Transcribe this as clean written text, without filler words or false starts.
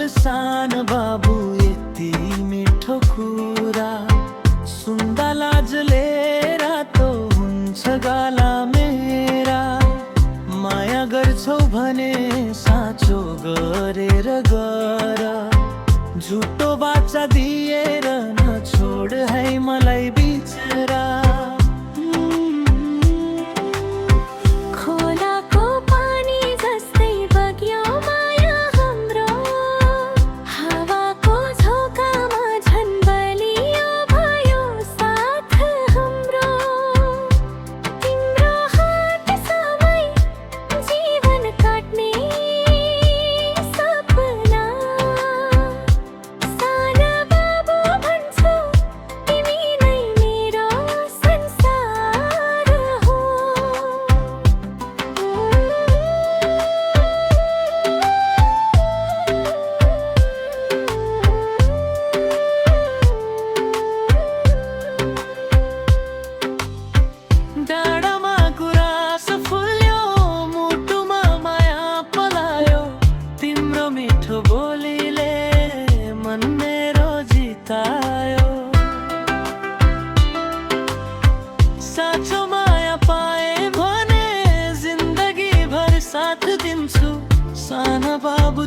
सान बाबु यति मिठो कुरा सुन्दा लाजले रातो हुन्छ गाला मेरा। माया गर्छौ भने साँचो गरेर गर, झुटो बाचा दिएर नछोड है मलाई बिचरा। डाँडामा गुराँस फुल्यो, मुटुमा माया पलायो, तिम्रो मिठो बोलीले मन मेरो जितायो। साँचो माया पाए भने जिन्दगी भर साथ दिन्छु, साना बाबु।